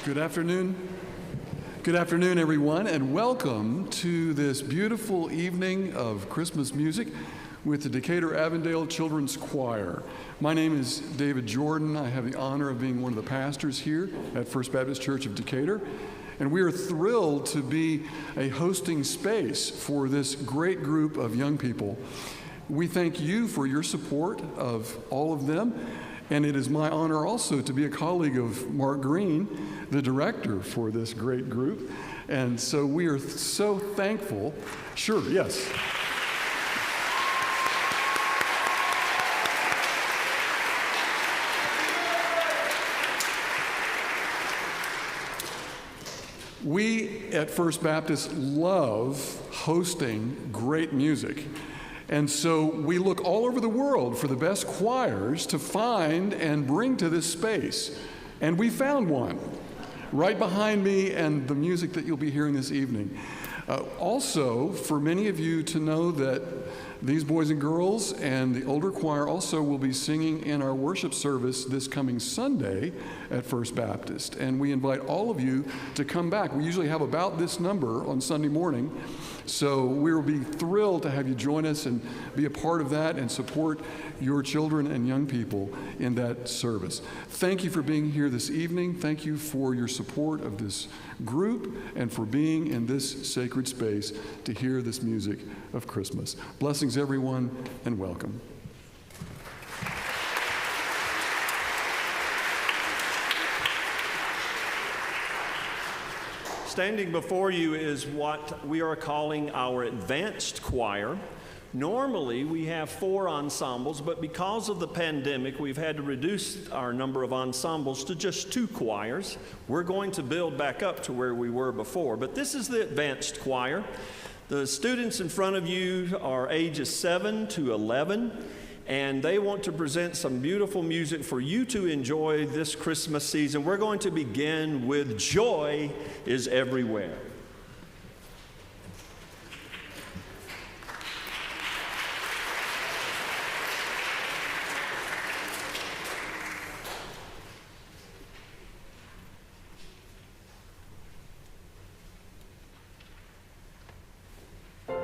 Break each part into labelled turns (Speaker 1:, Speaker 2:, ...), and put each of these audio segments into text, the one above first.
Speaker 1: Good afternoon. Good afternoon, everyone, and welcome to this beautiful evening of Christmas music with the Decatur Avondale Children's Choir. My name is David Jordan. I have the honor of being one of the pastors here at First Baptist Church of Decatur, and we are thrilled to be a hosting space for this great group of young people. We thank you for your support of all of them, and it is my honor also to be a colleague of Mark Green, the director for this great group. And so we are so thankful. Sure, yes. We at First Baptist love hosting great music. And so we look all over the world for the best choirs to find and bring to this space. And we found one right behind me and the music that you'll be hearing this evening. Also, for many of you to know that these boys and girls and the older choir also will be singing in our worship service this coming Sunday at First Baptist. And we invite all of you to come back. We usually have about this number on Sunday morning. So we will be thrilled to have you join us and be a part of that and support your children and young people in that service. Thank you for being here this evening. Thank you for your support of this group and for being in this sacred space to hear this music of Christmas. Blessings, everyone, and welcome.
Speaker 2: Standing before you is what we are calling our advanced choir. Normally, we have 4 ensembles, but because of the pandemic, we've had to reduce our number of ensembles to just 2 choirs. We're going to build back up to where we were before, but this is the advanced choir. The students in front of you are ages 7 to 11, and they want to present some beautiful music for you to enjoy this Christmas season. We're going to begin with Joy is Everywhere.
Speaker 3: All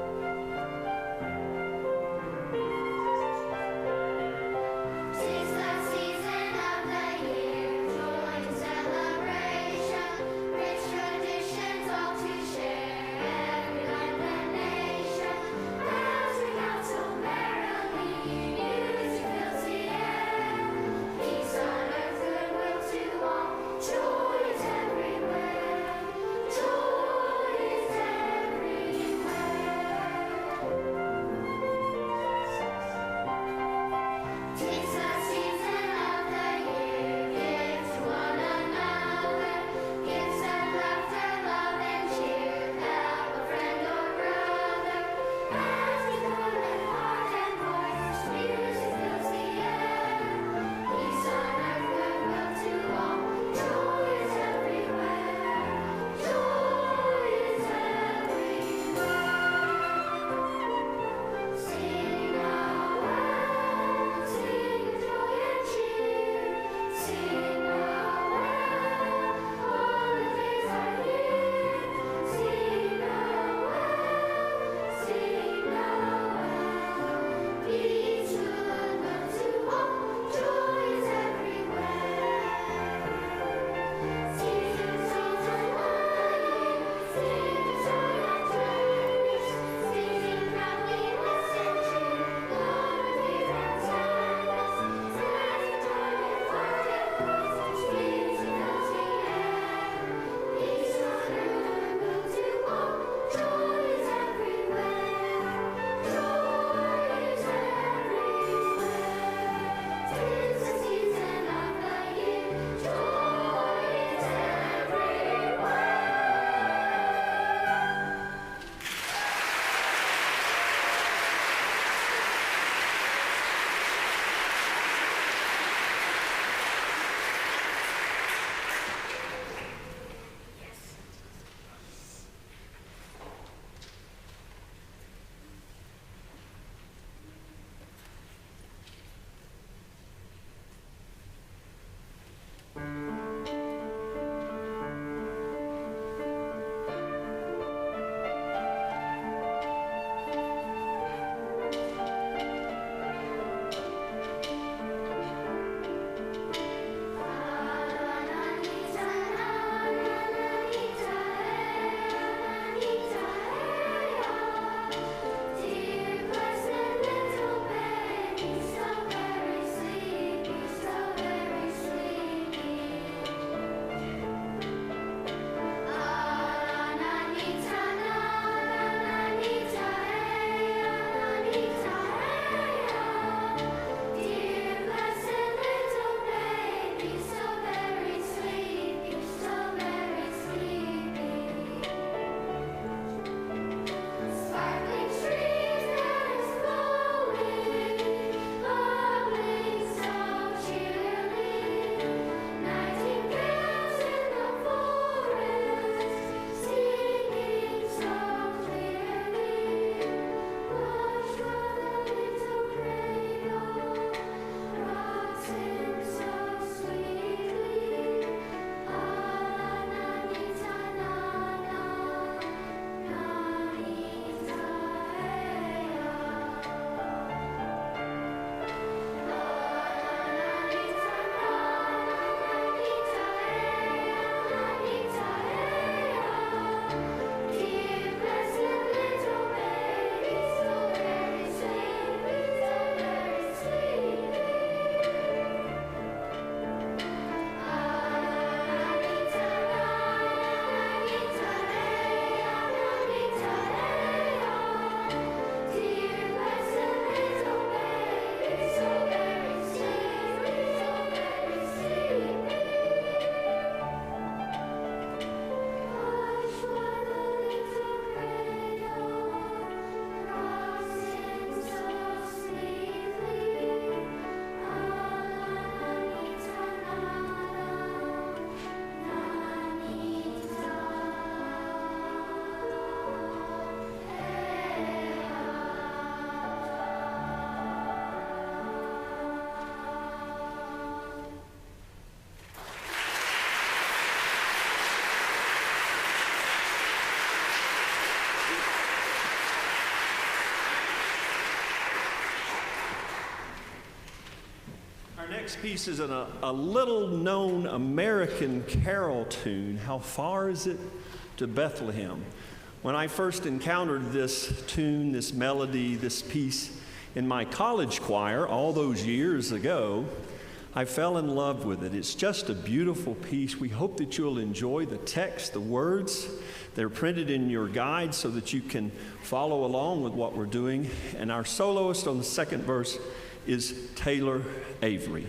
Speaker 2: next piece is a little-known American carol tune, How Far Is It to Bethlehem? When I first encountered this tune, this melody, this piece in my college choir all those years ago, I fell in love with it. It's just a beautiful piece. We hope that you'll enjoy the text, the words. They're printed in your guide so that you can follow along with what we're doing. And our soloist on the second verse is Taylor Avery.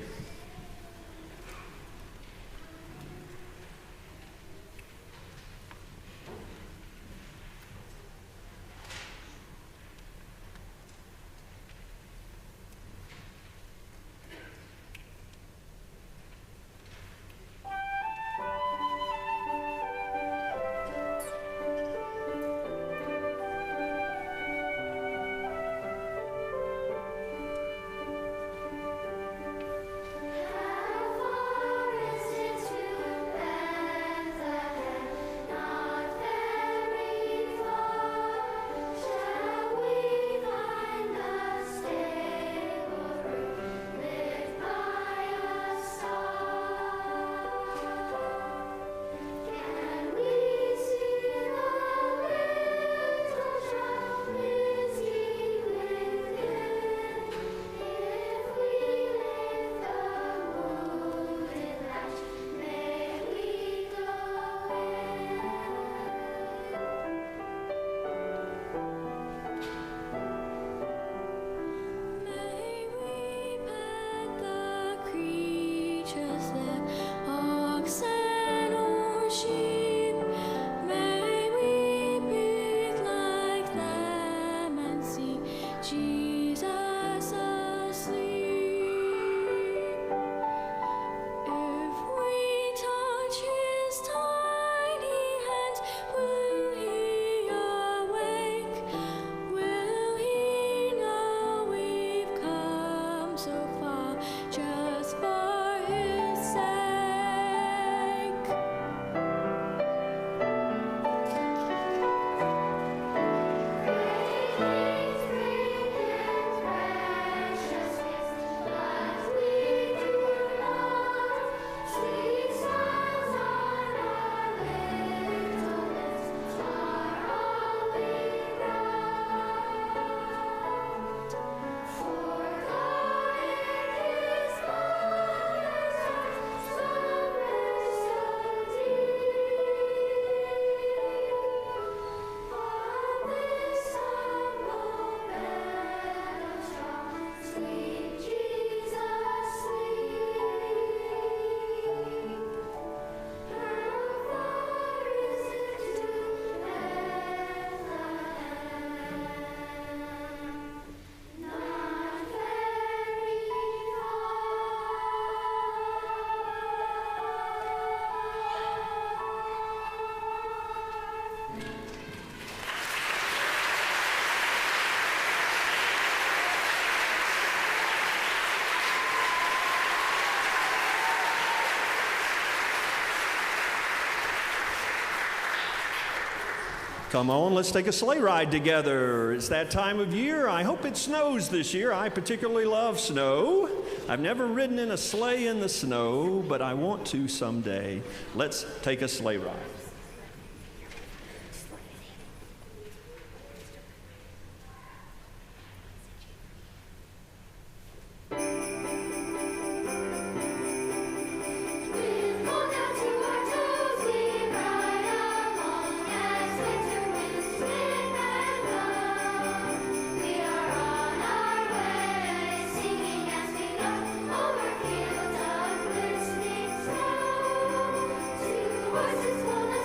Speaker 2: Come on, let's take a sleigh ride together. It's that time of year. I hope it snows this year. I particularly love snow. I've never ridden in a sleigh in the snow, but I want to someday. Let's take a sleigh ride.
Speaker 3: Horses full of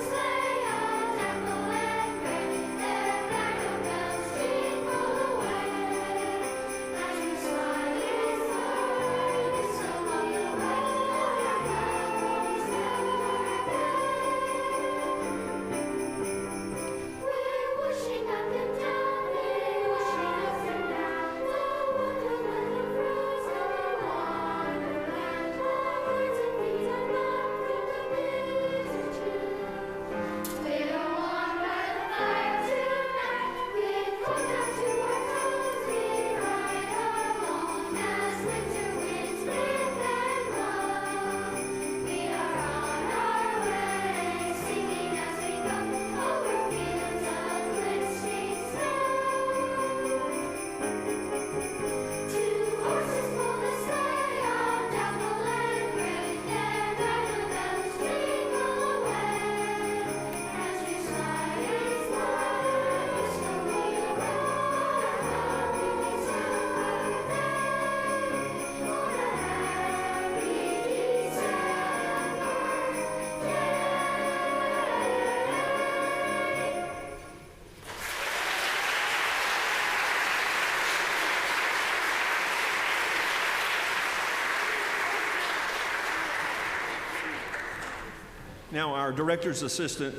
Speaker 2: Now, our director's assistant,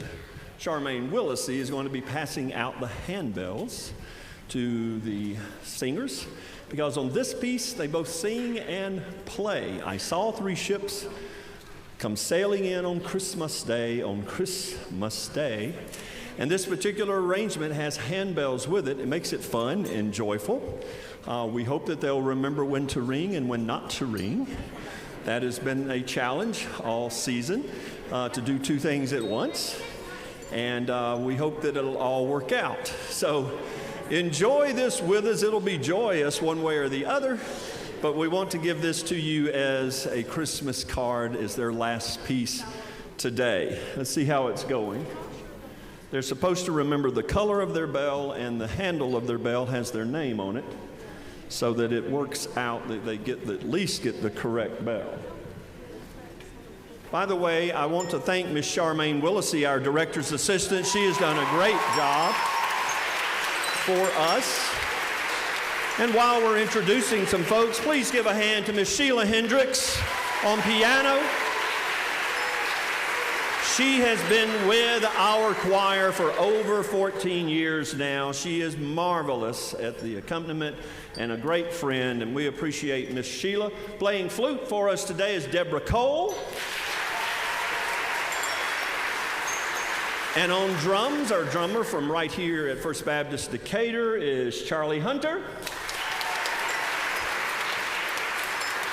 Speaker 2: Charmaine Willisey, is going to be passing out the handbells to the singers, because on this piece, they both sing and play. I saw three ships come sailing in on Christmas Day, And this particular arrangement has handbells with it. It makes it fun and joyful. We hope that they'll remember when to ring and when not to ring. That has been a challenge all season, to do two things at once. And we hope that it'll all work out. So enjoy this with us. It'll be joyous one way or the other. But we want to give this to you as a Christmas card, as their last piece today. Let's see how it's going. They're supposed to remember the color of their bell, and the handle of their bell has their name on it, so that it works out that they at least get the correct bell. By the way, I want to thank Miss Charmaine Willisey, our director's assistant. She has done a great job for us. And while we're introducing some folks, please give a hand to Miss Sheila Hendricks on piano. She has been with our choir for over 14 years now. She is marvelous at the accompaniment and a great friend, and we appreciate Miss Sheila. Playing flute for us today is Deborah Cole. And on drums, our drummer from right here at First Baptist Decatur is Charlie Hunter.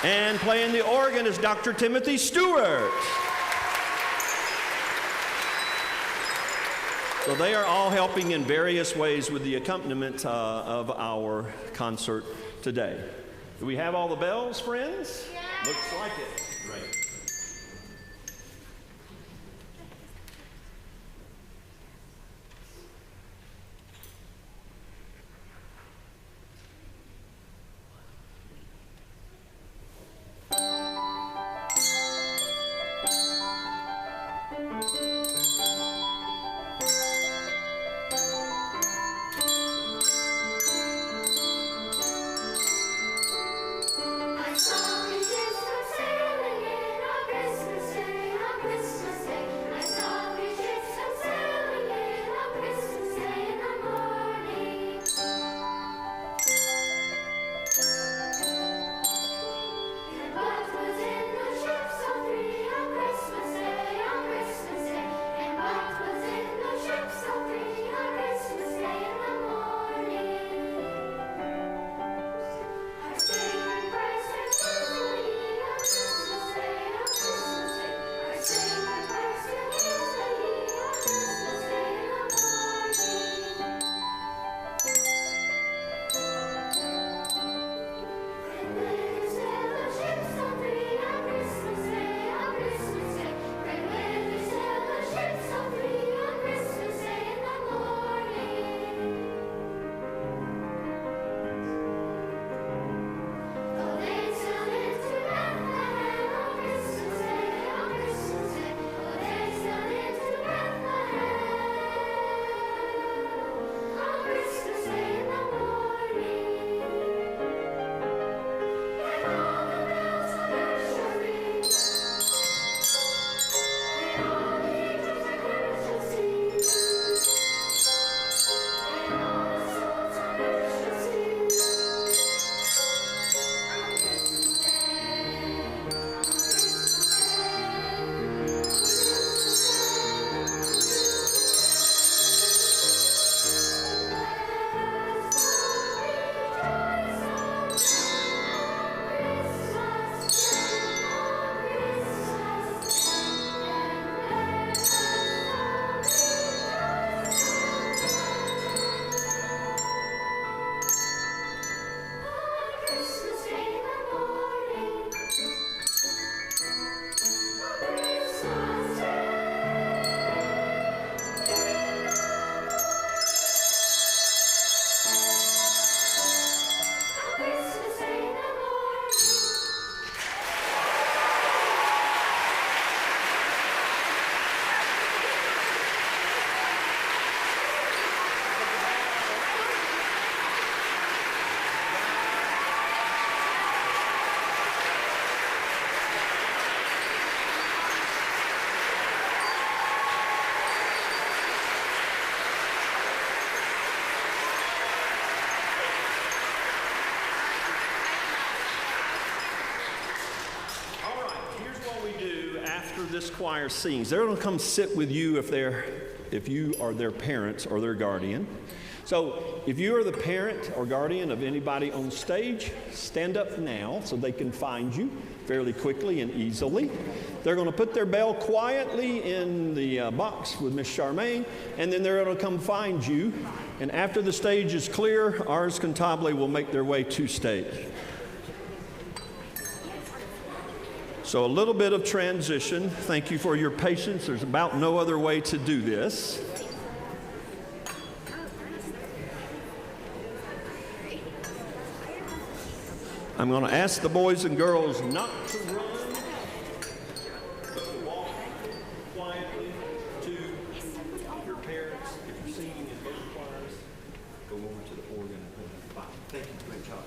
Speaker 2: And playing the organ is Dr. Timothy Stewart. So they are all helping in various ways with the accompaniment of our concert today. Do we have all the bells, friends? Yeah. Looks like it. Great.
Speaker 3: I saw the ships come sailing in
Speaker 2: this choir sings, they're going to come sit with you if you are their parents or their guardian. So if you are the parent or guardian of anybody on stage, stand up now so they can find you fairly quickly and easily. They're going to put their bell quietly in the box with Miss Charmaine, and then they're going to come find you. And after the stage is clear, Ars Cantabile will make their way to stage. So a little bit of transition. Thank you for your patience. There's about no other way to do this. I'm going to ask the boys and girls not to run, but to walk quietly to your parents. If you're singing in both choirs, go over to the organ and play the Bible. Thank you. Great job.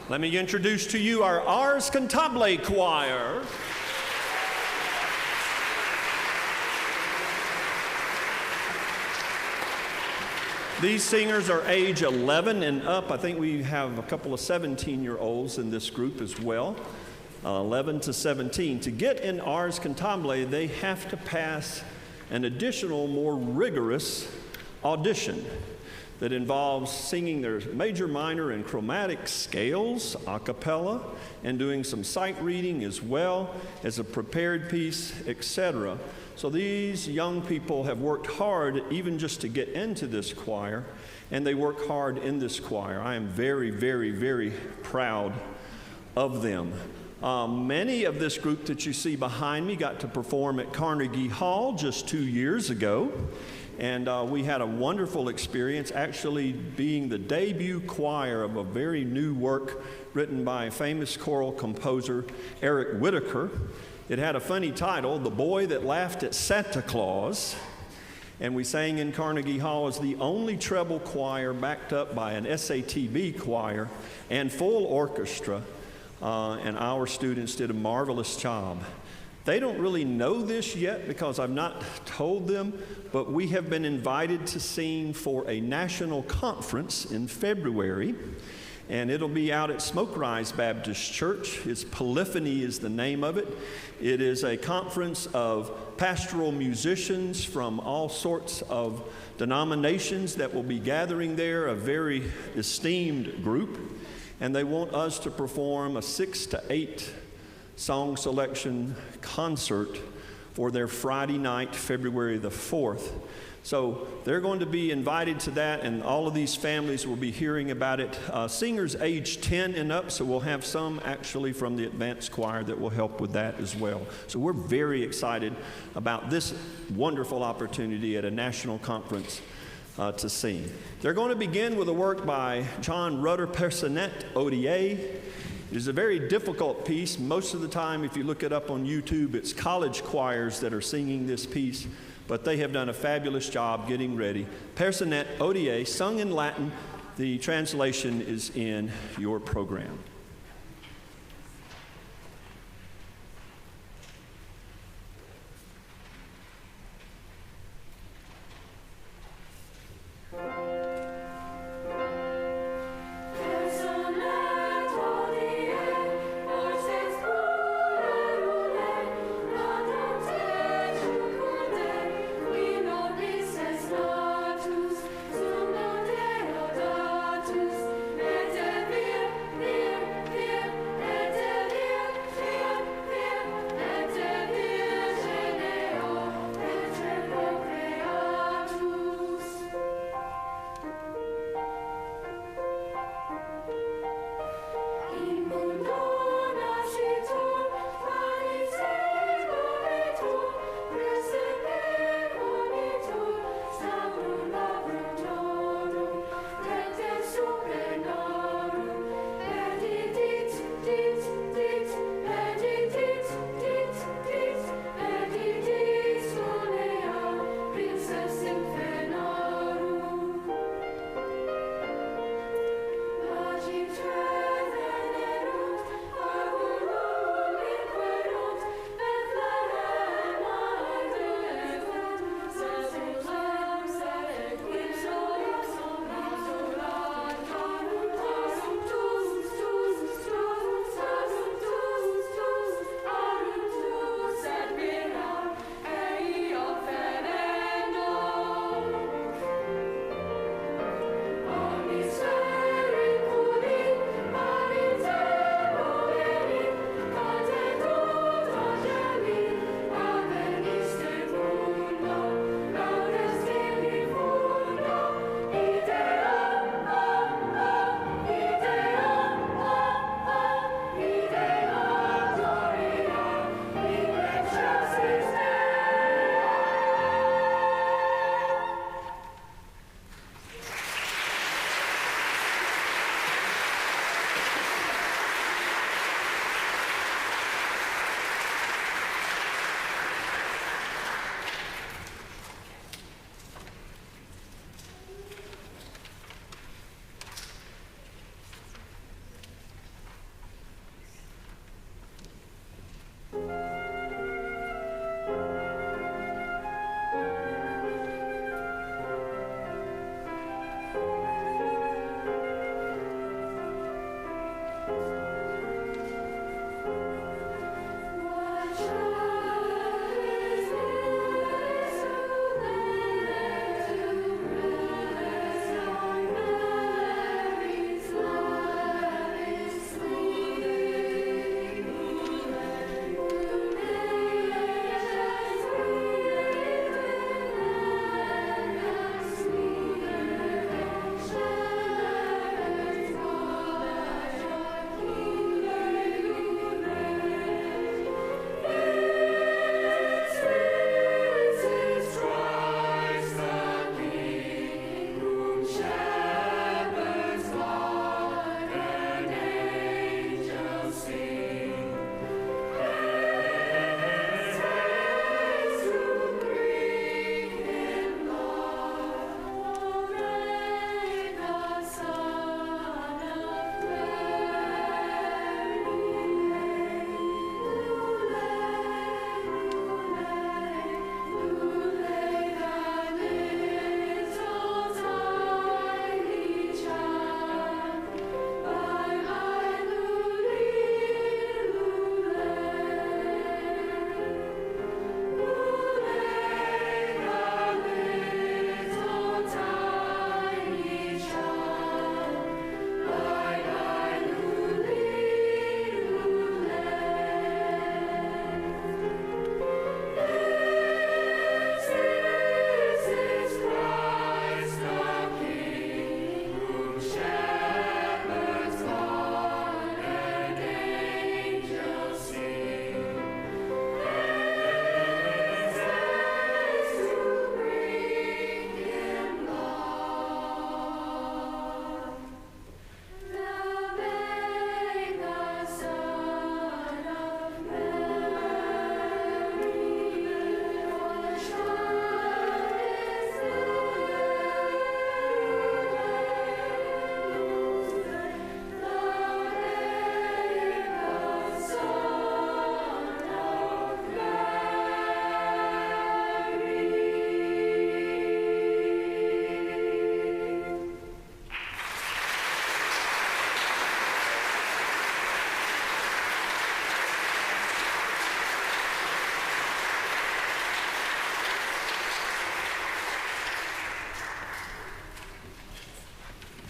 Speaker 2: Let me introduce to you our Ars Cantabile Choir. These singers are age 11 and up. I think we have a couple of 17-year-olds in this group as well, 11 to 17. To get in Ars Cantabile, they have to pass an additional, more rigorous audition that involves singing their major, minor, and chromatic scales a cappella and doing some sight reading as well as a prepared piece, etc. So these young people have worked hard even just to get into this choir, and they work hard in this choir. I am very, very, very proud of them. Many of this group that you see behind me got to perform at Carnegie Hall just 2 years ago. And we had a wonderful experience, actually being the debut choir of a very new work written by famous choral composer Eric Whitaker. It had a funny title, The Boy That Laughed at Santa Claus. And we sang in Carnegie Hall as the only treble choir backed up by an SATB choir and full orchestra. And our students did a marvelous job. They don't really know this yet because I've not told them, but we have been invited to sing for a national conference in February, and it'll be out at Smoke Rise Baptist Church. It's Polyphony is the name of it. It is a conference of pastoral musicians from all sorts of denominations that will be gathering there, a very esteemed group, and they want us to perform a 6 to 8 song selection concert for their Friday night, February the 4th. So they're going to be invited to that, and all of these families will be hearing about it. Singers age 10 and up, so we'll have some actually from the advanced choir that will help with that as well. So we're very excited about this wonderful opportunity at a national conference to sing. They're going to begin with a work by John Rutter Personet, ODA. It is a very difficult piece. Most of the time, if you look it up on YouTube, it's college choirs that are singing this piece, but they have done a fabulous job getting ready. Personet, ODA, sung in Latin. The translation is in your program.
Speaker 3: Deus,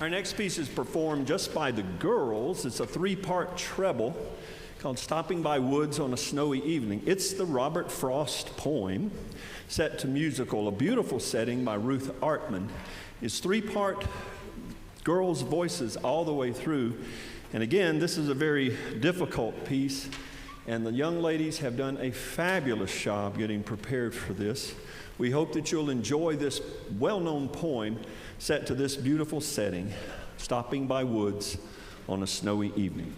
Speaker 2: Our next piece is performed just by the girls. It's a 3-part treble called Stopping by Woods on a Snowy Evening. It's the Robert Frost poem set to musical, a beautiful setting by Ruth Artman. It's 3-part girls' voices all the way through. And again, this is a very difficult piece, and the young ladies have done a fabulous job getting prepared for this. We hope that you'll enjoy this well-known poem set to this beautiful setting, Stopping by Woods on a Snowy Evening.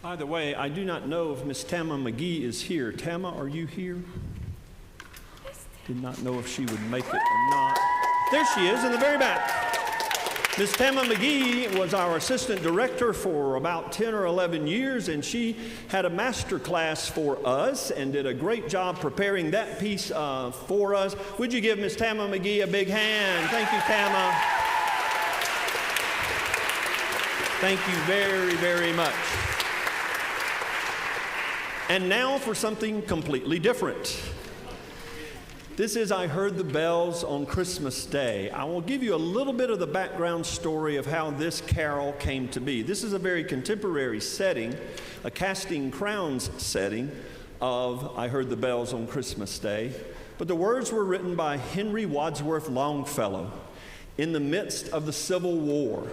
Speaker 2: By the way, I do not know if Miss Tama McGee is here. Tama, are you here? Did not know if she would make it or not. There she is in the very back. Miss Tama McGee was our assistant director for about 10 or 11 years, and she had a master class for us and did a great job preparing that piece for us. Would you give Miss Tama McGee a big hand? Thank you, Tama. Thank you very, very much. And now for something completely different. This is I Heard the Bells on Christmas Day. I will give you a little bit of the background story of how this carol came to be. This is a very contemporary setting, a Casting Crowns setting of I Heard the Bells on Christmas Day. But the words were written by Henry Wadsworth Longfellow in the midst of the Civil War.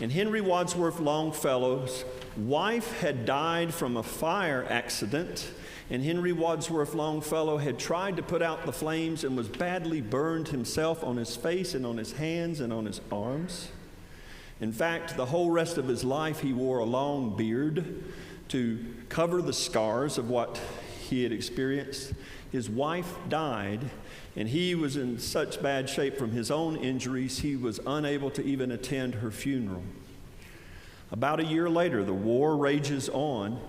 Speaker 2: And Henry Wadsworth Longfellow's wife had died from a fire accident, and Henry Wadsworth Longfellow had tried to put out the flames and was badly burned himself on his face and on his hands and on his arms. In fact, the whole rest of his life he wore a long beard to cover the scars of what he had experienced. His wife died, and he was in such bad shape from his own injuries, he was unable to even attend her funeral. About a year later, the war rages on.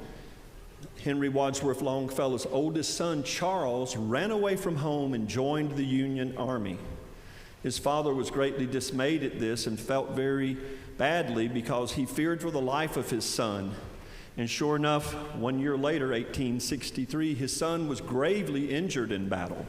Speaker 2: Henry Wadsworth Longfellow's oldest son, Charles, ran away from home and joined the Union Army. His father was greatly dismayed at this and felt very badly because he feared for the life of his son. And sure enough, 1 year later, 1863, his son was gravely injured in battle.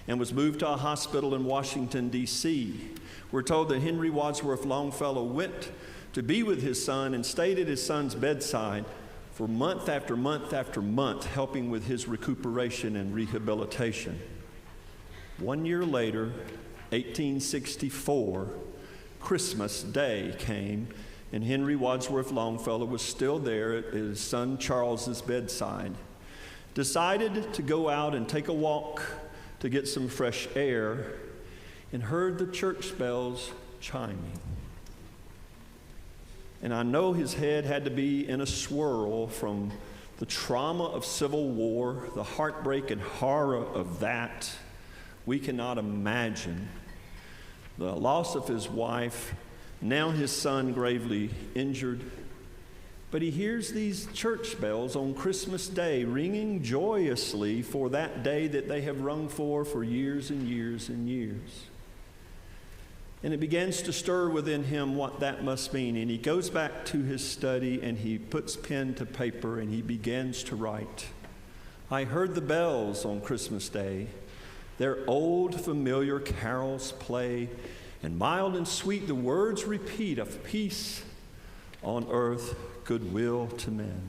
Speaker 2: and was moved to a hospital in Washington, D.C. We're told that Henry Wadsworth Longfellow went to be with his son and stayed at his son's bedside for month after month after month, helping with his recuperation and rehabilitation. 1 year later, 1864, Christmas Day came, and Henry Wadsworth Longfellow was still there at his son Charles's bedside. Decided to go out and take a walk to get some fresh air, and heard the church bells chiming. And I know his head had to be in a swirl from the trauma of Civil War, the heartbreak and horror of that. We cannot imagine the loss of his wife, now his son gravely injured. But he hears these church bells on Christmas Day ringing joyously for that day that they have rung for years and years and years. And it begins to stir within him what that must mean. And he goes back to his study and he puts pen to paper and he begins to write. I heard the bells on Christmas Day. Their old familiar carols play, and mild and sweet the words repeat of peace on earth, goodwill to men.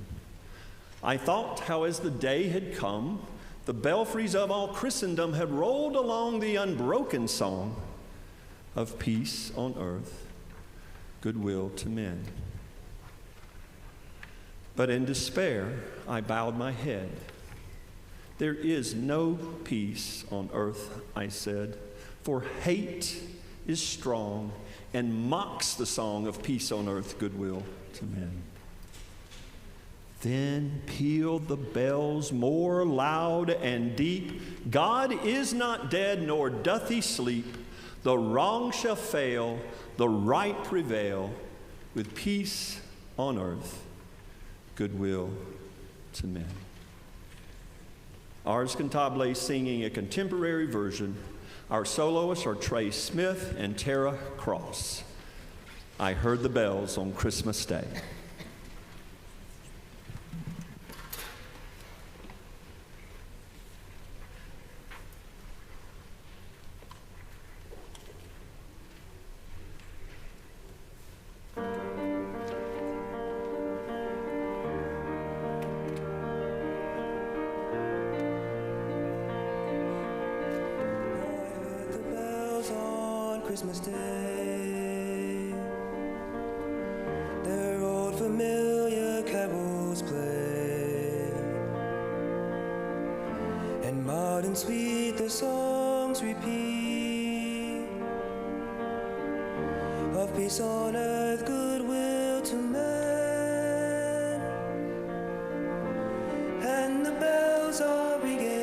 Speaker 2: I thought how as the day had come, the belfries of all Christendom had rolled along the unbroken song of peace on earth, goodwill to men. But in despair, I bowed my head. There is no peace on earth, I said, for hate is strong and mocks the song of peace on earth, goodwill to men. Then pealed the bells more loud and deep. God is not dead, nor doth he sleep. The wrong shall fail, the right prevail, with peace on earth, goodwill to men. Ars Cantabile singing a contemporary version. Our soloists are Trey Smith and Tara Cross. I heard the bells on Christmas Day.
Speaker 3: Christmas Day, their old familiar carols play, and mild and sweet the songs repeat of peace on earth, goodwill to men, and the bells are ringing.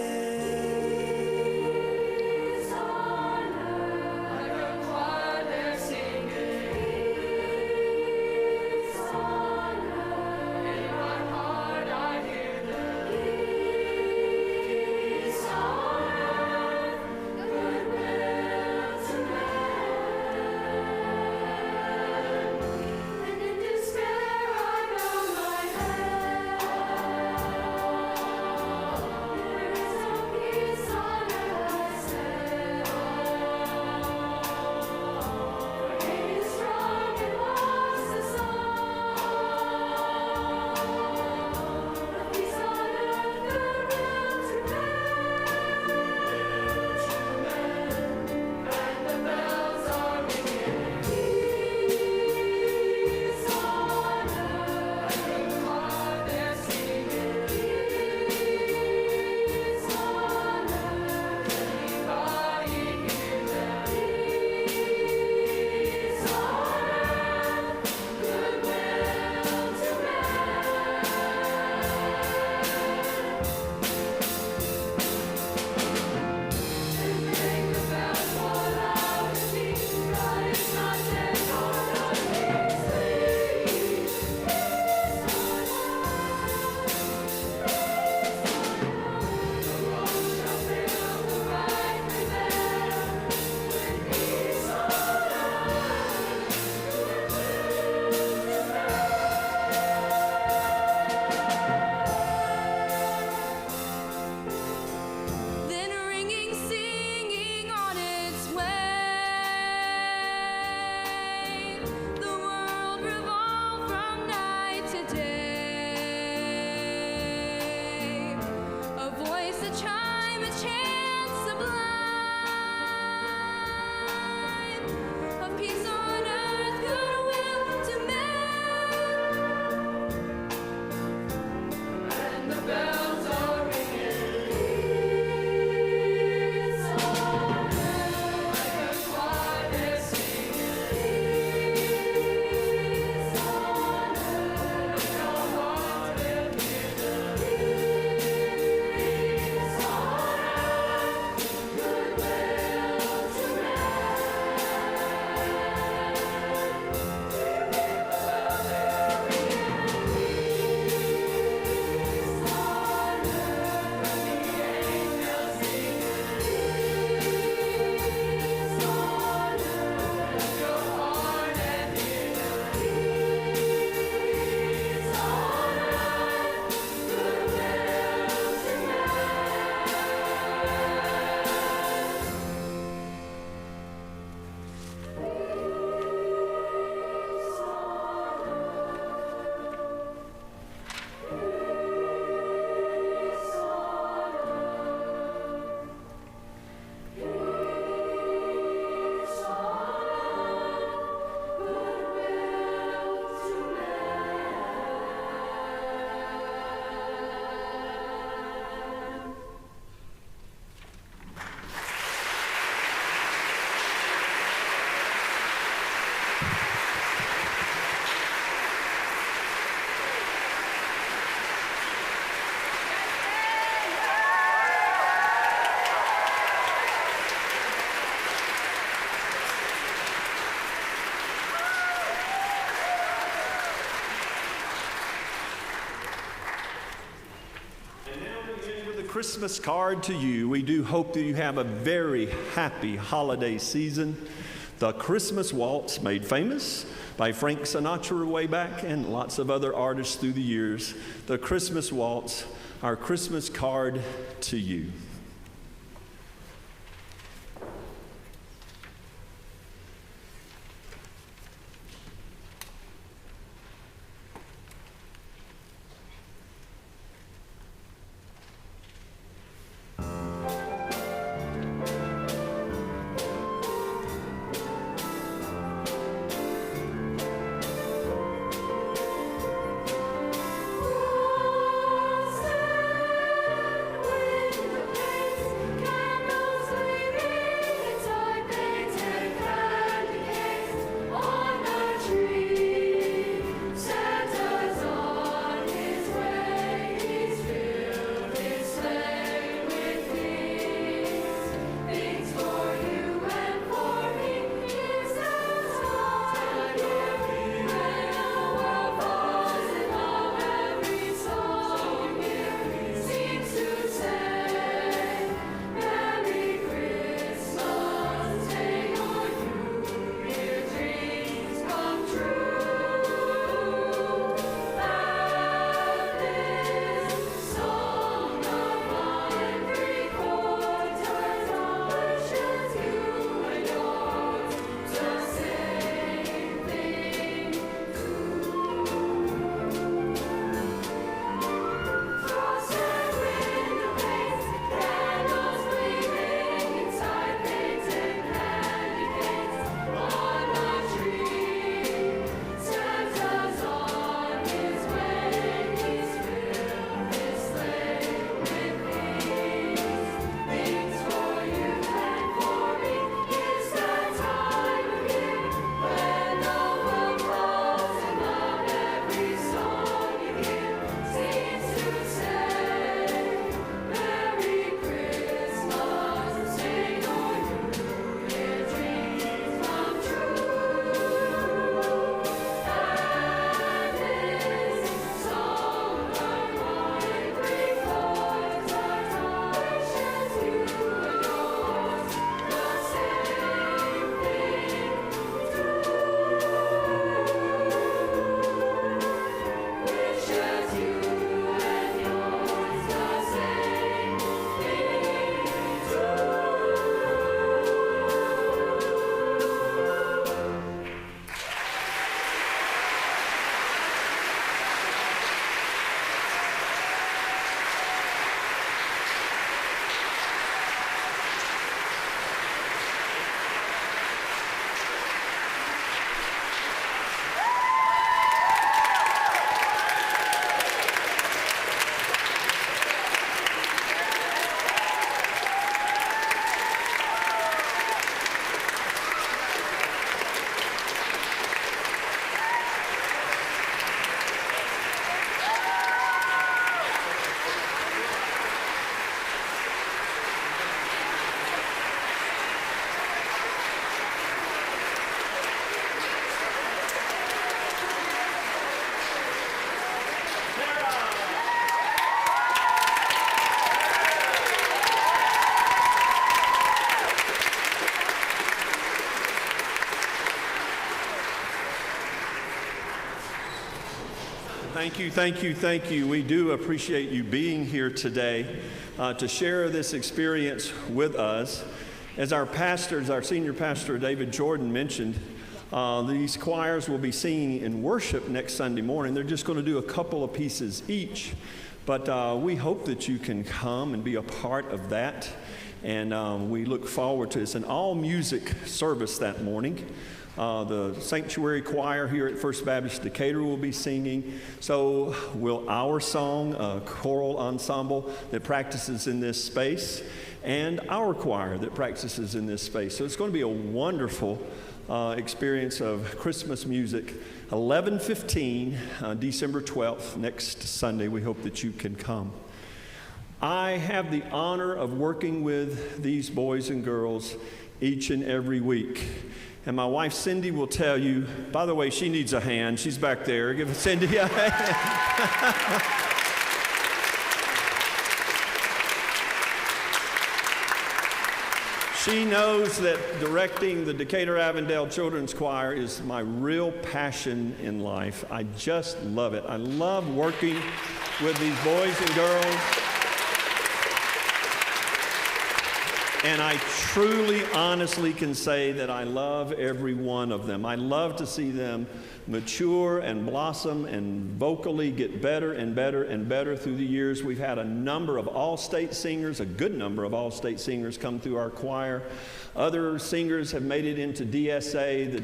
Speaker 2: With a Christmas card to you, we do hope that you have a very happy holiday season. The Christmas Waltz, made famous by Frank Sinatra way back and lots of other artists through the years. The Christmas Waltz, our Christmas card to you. Thank you, thank you, thank you. We do appreciate you being here today to share this experience with us. As our pastors, our senior pastor David Jordan mentioned, these choirs will be singing in worship next Sunday morning. They're just going to do a couple of pieces each, but we hope that you can come and be a part of that. And we look forward to it. It's an all-music service that morning. The sanctuary choir here at First Baptist Decatur will be singing. So will our song, a choral ensemble that practices in this space, and our choir that practices in this space. So it's going to be a wonderful experience of Christmas music. 11:15, December 12th, next Sunday. We hope that you can come. I have the honor of working with these boys and girls each and every week. And my wife, Cindy, will tell you, by the way, she needs a hand. She's back there. Give Cindy a hand. She knows that directing the Decatur Avondale Children's Choir is my real passion in life. I just love it. I love working with these boys and girls. And I truly, honestly can say that I love every one of them. I love to see them mature and blossom and vocally get better and better and better through the years. We've had a number of all-state singers, a good number of all-state singers come through our choir. Other singers have made it into DSA, the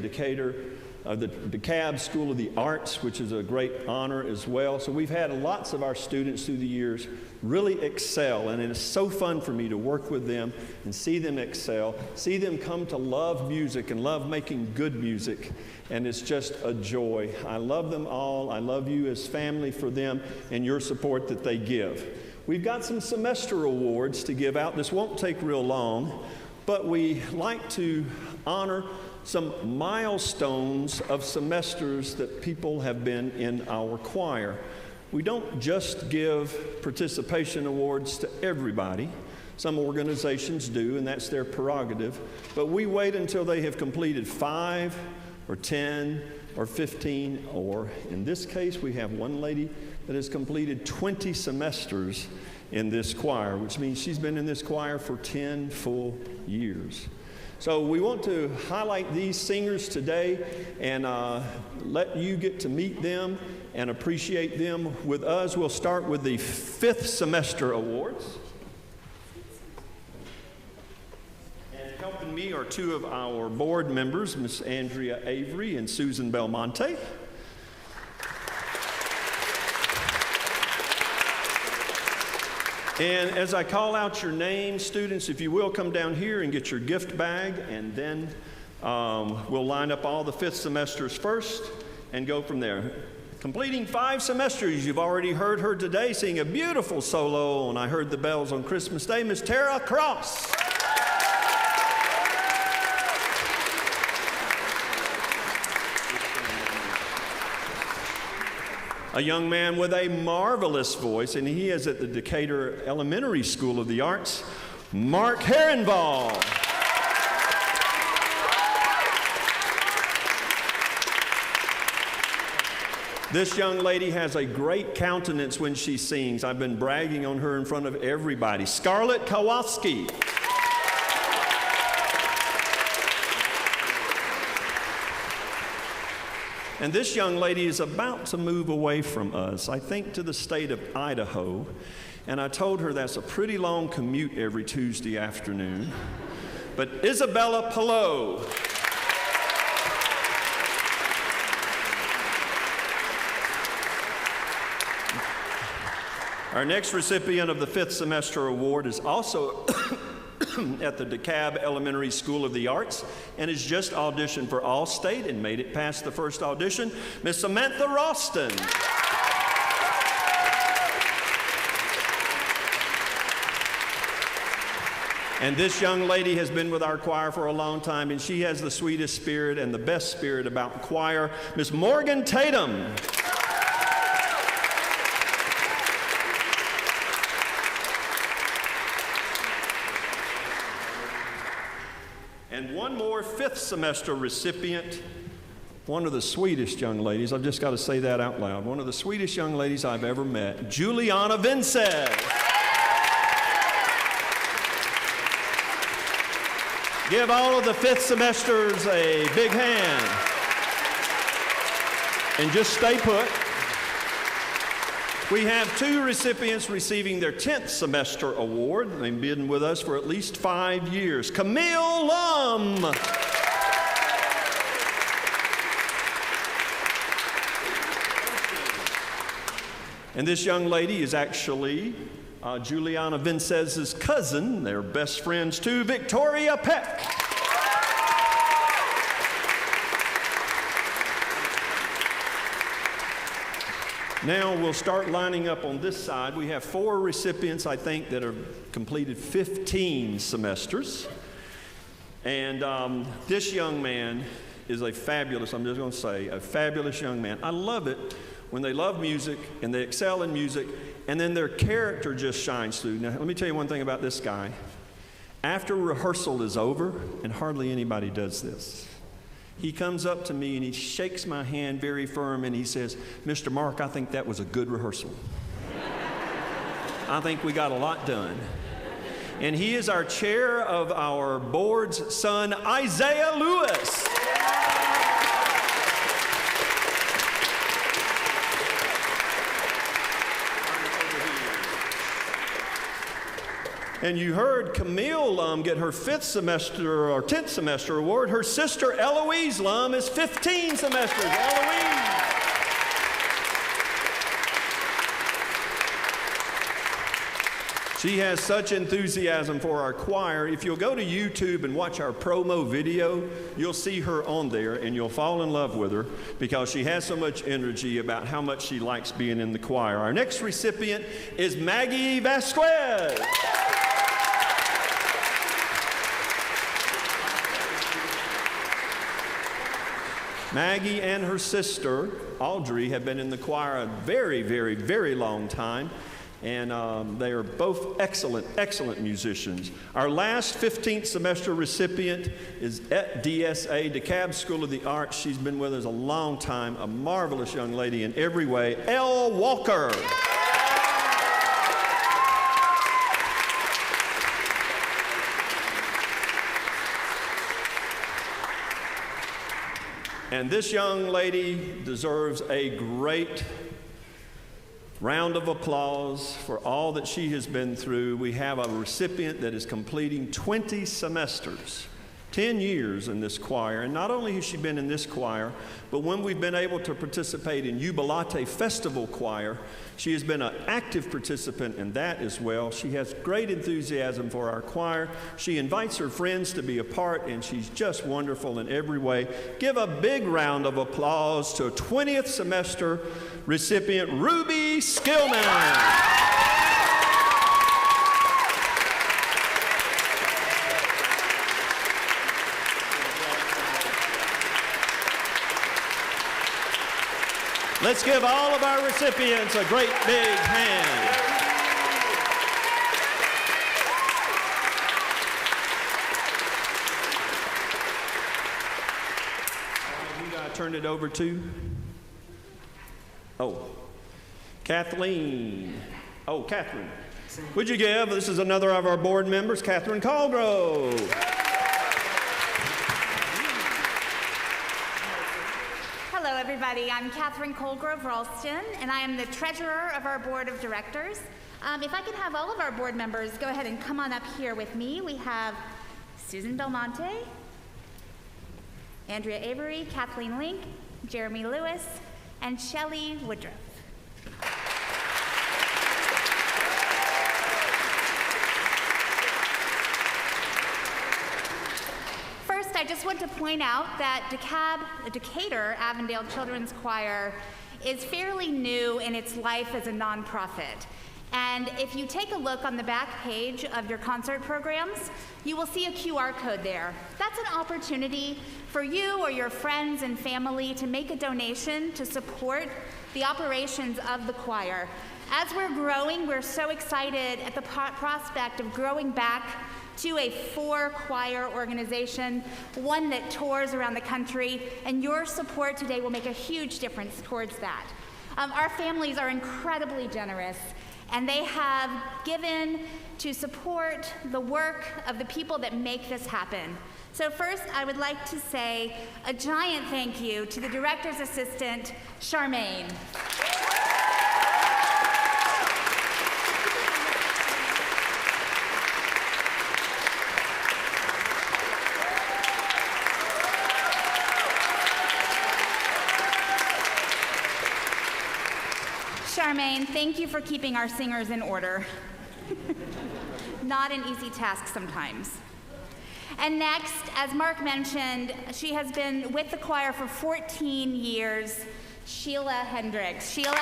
Speaker 2: DeKalb School of the Arts, which is a great honor as well. So we've had lots of our students through the years really excel, and it is so fun for me to work with them and see them excel, see them come to love music and love making good music, and it's just a joy. I love them all. I love you as family for them and your support that they give. We've got some semester awards to give out. This won't take real long, but we like to honor some milestones of semesters that people have been in our choir. We don't just give participation awards to everybody. Some organizations do, and that's their prerogative. But we wait until they have completed 5 or 10 or 15, or in this case, we have one lady that has completed 20 semesters in this choir, which means she's been in this choir for 10 full years. So we want to highlight these singers today and let you get to meet them and appreciate them with us. We'll start with the 5th semester awards. And helping me are 2 of our board members, Miss Andrea Avery and Susan Belmonte. And as I call out your name, students, if you will, come down here and get your gift bag, and then we'll line up all the 5th semesters first and go from there. Completing 5 semesters, you've already heard her today sing a beautiful solo on I Heard the Bells on Christmas Day, Miss Tara Cross. A young man with a marvelous voice, and he is at the Decatur Elementary School of the Arts, Mark Herrenball. This young lady has a great countenance when she sings. I've been bragging on her in front of everybody. Scarlett Kowalski. And this young lady is about to move away from us, I think to the state of Idaho. And I told her that's a pretty long commute every Tuesday afternoon. But Isabella Pillow. Our next recipient of the 5th semester award is also at the DeKalb Elementary School of the Arts and has just auditioned for All-State and made it past the first audition, Miss Samantha Ralston. And this young lady has been with our choir for a long time, and she has the sweetest spirit and the best spirit about choir, Miss Morgan Tatum. And one more 5th semester recipient, one of the sweetest young ladies, I've just got to say that out loud, one of the sweetest young ladies I've ever met, Juliana Vincez. Give all of the 5th semesters a big hand. And just stay put. We have 2 recipients receiving their 10th semester award. They've been with us for at least 5 years. Camille Lum. And this young lady is actually Juliana Vincez's cousin. They're best friends too, Victoria Peck. Now we'll start lining up on this side. We have 4 recipients, I think, that have completed 15 semesters. And this young man is a fabulous, I'm just going to say, a fabulous young man. I love it when they love music and they excel in music and then their character just shines through. Now, let me tell you one thing about this guy. After rehearsal is over, and hardly anybody does this, he comes up to me and he shakes my hand very firm and he says, "Mr. Mark, I think that was a good rehearsal. I think we got a lot done." And he is our chair of our board's son, Isaiah Lewis. And you heard Camille Lum get her 5th semester or 10th semester award. Her sister Eloise Lum is 15 semesters. Eloise. She has such enthusiasm for our choir. If you'll go to YouTube and watch our promo video, you'll see her on there and you'll fall in love with her because she has so much energy about how much she likes being in the choir. Our next recipient is Maggie Vasquez. Maggie and her sister, Audrey, have been in the choir a very, very, very long time, and they are both excellent, excellent musicians. Our last 15th semester recipient is at DSA, DeKalb School of the Arts. She's been with us a long time, a marvelous young lady in every way, Elle Walker. And this young lady deserves a great round of applause for all that she has been through. We have a recipient that is completing 20 semesters, 10 years in this choir. And not only has she been in this choir, but when we've been able to participate in Jubilate Festival Choir, she has been an active participant in that as well. She has great enthusiasm for our choir. She invites her friends to be a part, and she's just wonderful in every way. Give a big round of applause to 20th semester recipient Ruby Skillman. Let's give all of our recipients a great big hand. Who I turn it over to? Oh, Kathleen. Oh, Catherine. Would you give? This is another of our board members, Catherine Colgrove.
Speaker 4: Everybody, I'm Catherine Colgrove Ralston, and I am the treasurer of our board of directors. If I could have all of our board members go ahead and come on up here with me. We have Susan Belmonte, Andrea Avery, Kathleen Link, Jeremy Lewis, and Shelley Woodruff. I just want to point out that Decatur Avondale Children's Choir is fairly new in its life as a nonprofit. And if you take a look on the back page of your concert programs, you will see a QR code there. That's an opportunity for you or your friends and family to make a donation to support the operations of the choir. As we're growing, we're so excited at the prospect of growing back to a 4-choir organization, one that tours around the country, and your support today will make a huge difference towards that. Our families are incredibly generous, and they have given to support the work of the people that make this happen. So first, I would like to say a giant thank you to the director's assistant, Charmaine. Charmaine, thank you for keeping our singers in order. Not an easy task sometimes. And next, as Mark mentioned, she has been with the choir for 14 years, Sheila Hendricks. Sheila?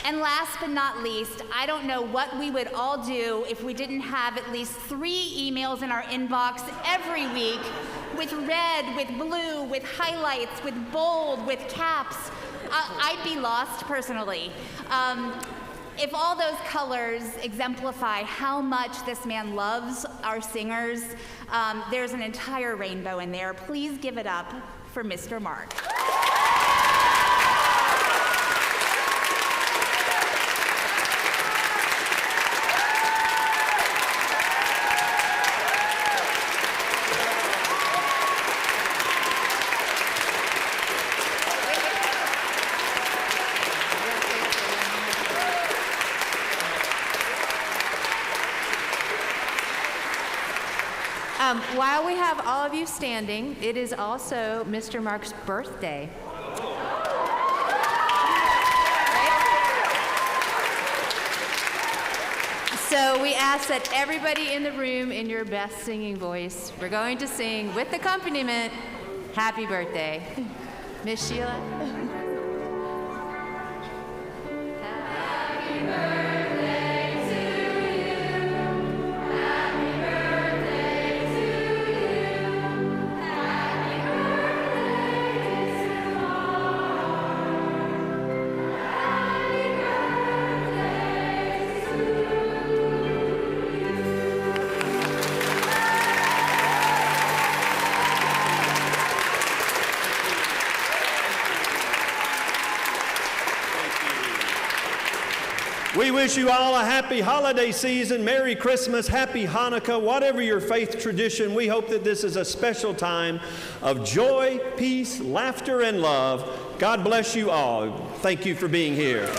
Speaker 4: And last but not least, I don't know what we would all do if we didn't have at least 3 emails in our inbox every week with red, with blue, with highlights, with bold, with caps. I'd be lost personally. If all those colors exemplify how much this man loves our singers, there's an entire rainbow in there. Please give it up for Mr. Mark.
Speaker 5: While we have all of you standing, it is also Mr. Mark's birthday. So we ask that everybody in the room, in your best singing voice, we're going to sing with accompaniment, Happy Birthday. Miss Sheila?
Speaker 2: We wish you all a happy holiday season, Merry Christmas, Happy Hanukkah, whatever your faith tradition. We hope that this is a special time of joy, peace, laughter, and love. God bless you all. Thank you for being here.